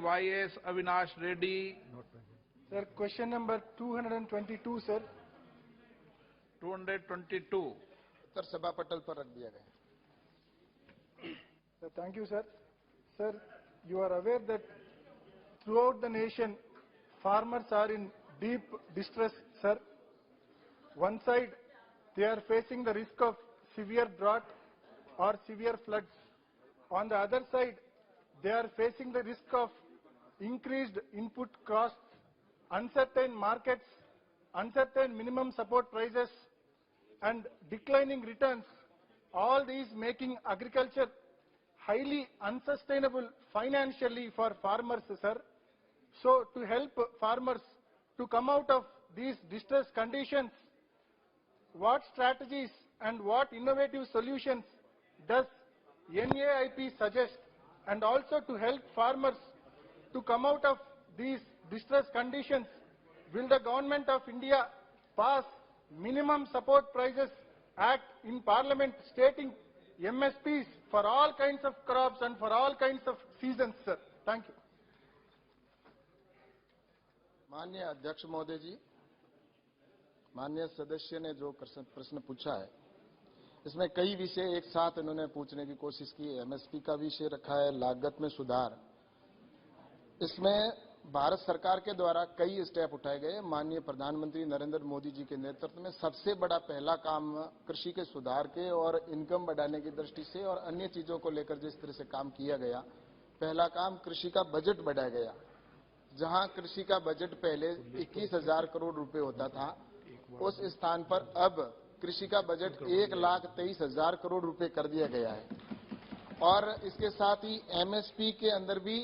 Y.S. Avinash Reddy. Sir, question number 222, sir. 222. उत्तर सभा पटल पर रख दिया गया। Sir, thank you, sir. Sir, you are aware that throughout the nation, farmers are in deep distress, sir. One side, they are facing the risk of severe drought or severe floods. On the other side, they are facing the risk of increased input costs, uncertain markets, uncertain minimum support prices, and declining returns, all these making agriculture highly unsustainable financially for farmers, sir. So, to help farmers to come out of these distress conditions, what strategies and what innovative solutions does NAIP suggest? And also to help farmers to come out of these distress conditions, will the Government of India pass Minimum Support Prices Act in Parliament stating MSPs for all kinds of crops and for all kinds of seasons, sir? Thank you. माननीय अध्यक्ष महोदय जी, माननीय सदस्य ने जो प्रश्न पूछा है, इसमें कई विषय एक साथ इन्होंने पूछने की कोशिश की। एमएसपी का विषय रखा है, लागत में सुधार। इसमें भारत सरकार के द्वारा कई स्टेप उठाए गए। माननीय प्रधानमंत्री नरेंद्र मोदी जी के नेतृत्व में सबसे बड़ा पहला काम कृषि के सुधार के और इनकम बढ़ाने की दृष्टि से और अन्य चीजों को लेकर जिस तरह से काम किया गया, पहला काम कृषि का बजट बढ़ाया गया। जहां कृषि का बजट पहले 21,000 करोड़ रुपए होता था, उस स्थान पर अब कृषि का बजट 1,23,000 करोड़ रुपए कर दिया गया है। और इसके साथ ही एमएसपी के अंदर भी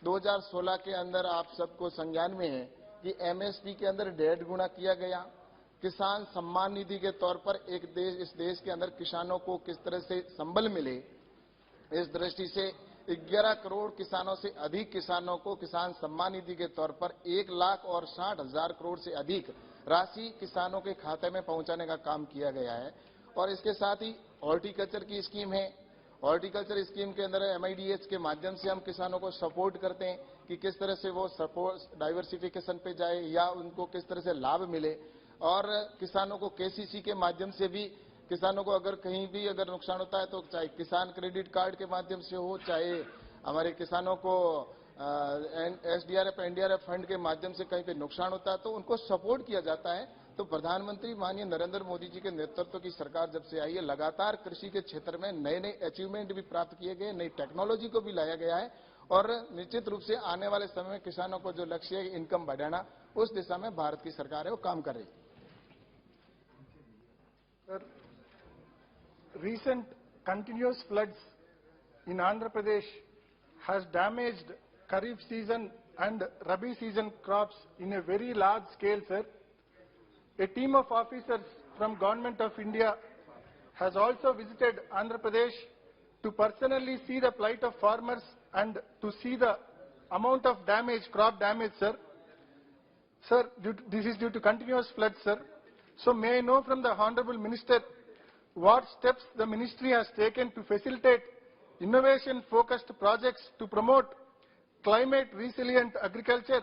2016 के अंदर आप सबको संज्ञान में है कि एमएसपी के अंदर 1.5 गुना किया गया। किसान सम्मान निधि के तौर पर इस देश के अंदर किसानों को किस तरह से संबल मिले, इस दृष्टि से 11 करोड़ किसानों से अधिक किसानों को किसान सम्मान निधि के तौर पर 1,60,000 करोड़ से अधिक राशि किसानों के खाते में पहुंचाने का काम किया गया है। और इसके साथ ही हॉर्टिकल्चर की स्कीम है। हॉर्टिकल्चर स्कीम के अंदर एमआईडीएच के माध्यम से हम किसानों को सपोर्ट करते हैं कि किस तरह से वो सपोर्ट डाइवर्सिफिकेशन पे जाए या उनको किस तरह से लाभ मिले। और किसानों को केसीसी के माध्यम से भी किसानों को अगर कहीं भी अगर नुकसान होता है तो चाहे किसान क्रेडिट कार्ड के माध्यम से हो, चाहे हमारे किसानों को एसडीआरएफ एनडीआरएफ फंड के माध्यम से कहीं पे नुकसान होता है तो उनको सपोर्ट किया जाता है। तो प्रधानमंत्री माननीय नरेंद्र मोदी जी के नेतृत्व की सरकार जब से आई है, लगातार कृषि के क्षेत्र में नए नए अचीवमेंट भी प्राप्त किए गए, नई टेक्नोलॉजी को भी लाया गया है और निश्चित रूप से आने वाले समय में किसानों को जो लक्ष्य है इनकम बढ़ाना, उस दिशा में भारत की सरकार है वो काम कर रही है। Recent continuous floods in Andhra Pradesh has damaged Kharif season and Rabi season crops in a very large scale, sir. A team of officers from Government of India has also visited Andhra Pradesh to personally see the plight of farmers and to see the amount of damage, crop damage, sir. Sir, this is due to continuous floods, sir. So may I know from the Honorable Minister what steps the ministry has taken to facilitate innovation-focused projects to promote climate-resilient agriculture,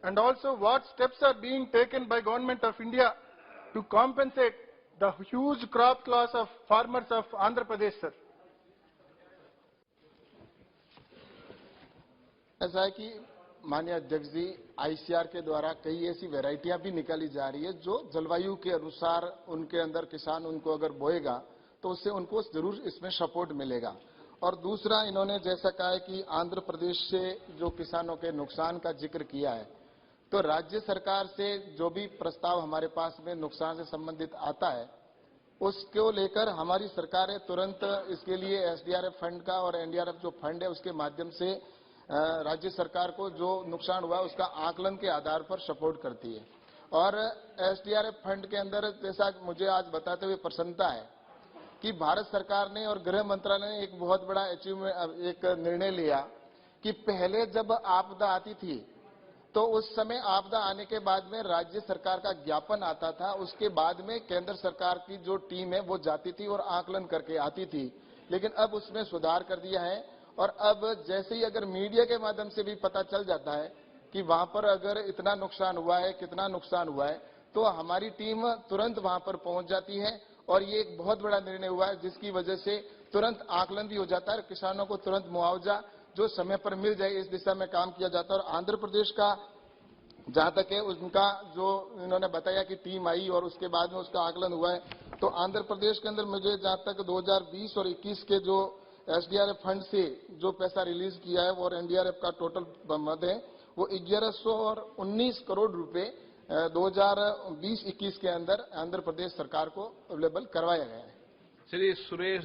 and also what steps are being taken by Government of India to compensate the huge crop loss of farmers of Andhra Pradesh, sir? ऐसा है कि माननीय अध्यक्ष जी, ICR के द्वारा कई ऐसी वैरायटियां भी निकाली जा रही है जो जलवायु के अनुसार उनके अंदर किसान उनको अगर बोएगा तो उससे उनको जरूर इसमें सपोर्ट मिलेगा। और दूसरा, इन्होंने जैसा कहा है कि आंध्र प्रदेश से जो किसानों के नुकसान का जिक्र किया है, तो राज्य सरकार से जो भी प्रस्ताव हमारे पास में नुकसान से संबंधित आता है उसको लेकर हमारी सरकार है तुरंत इसके लिए एसडीआरएफ फंड का और एनडीआरएफ जो फंड है उसके माध्यम से राज्य सरकार को जो नुकसान हुआ उसका आकलन के आधार पर सपोर्ट करती है। और एसडीआरएफ फंड के अंदर जैसा मुझे आज बताते हुए प्रसन्नता है कि भारत सरकार ने और गृह मंत्रालय ने एक बहुत बड़ा एक निर्णय लिया कि पहले जब आपदा आती थी तो उस समय आपदा आने के बाद में राज्य सरकार का ज्ञापन आता था, उसके बाद में केंद्र सरकार की जो टीम है वो जाती थी और आकलन करके आती थी। लेकिन अब उसमें सुधार कर दिया है और अब जैसे ही अगर मीडिया के माध्यम से भी पता चल जाता है कि वहां पर अगर इतना नुकसान हुआ है, कितना नुकसान हुआ है, तो हमारी टीम तुरंत वहां पर पहुंच जाती है और ये एक बहुत बड़ा निर्णय हुआ है जिसकी वजह से तुरंत आकलन भी हो जाता है और किसानों को तुरंत मुआवजा जो समय पर मिल जाए इस दिशा में काम किया जाता है। और आंध्र प्रदेश का जहां तक है उनका जो इन्होंने बताया कि टीम आई और उसके बाद में उसका आकलन हुआ है, तो आंध्र प्रदेश के अंदर मुझे जहां तक 2020 और 21 के जो एसडीआरएफ फंड से जो पैसा रिलीज किया है और एनडीआरएफ का टोटल मद है वो 1119 करोड़ रुपए 2020-21 के अंदर आंध्र प्रदेश सरकार को अवेलेबल करवाया गया है। श्री सुरेश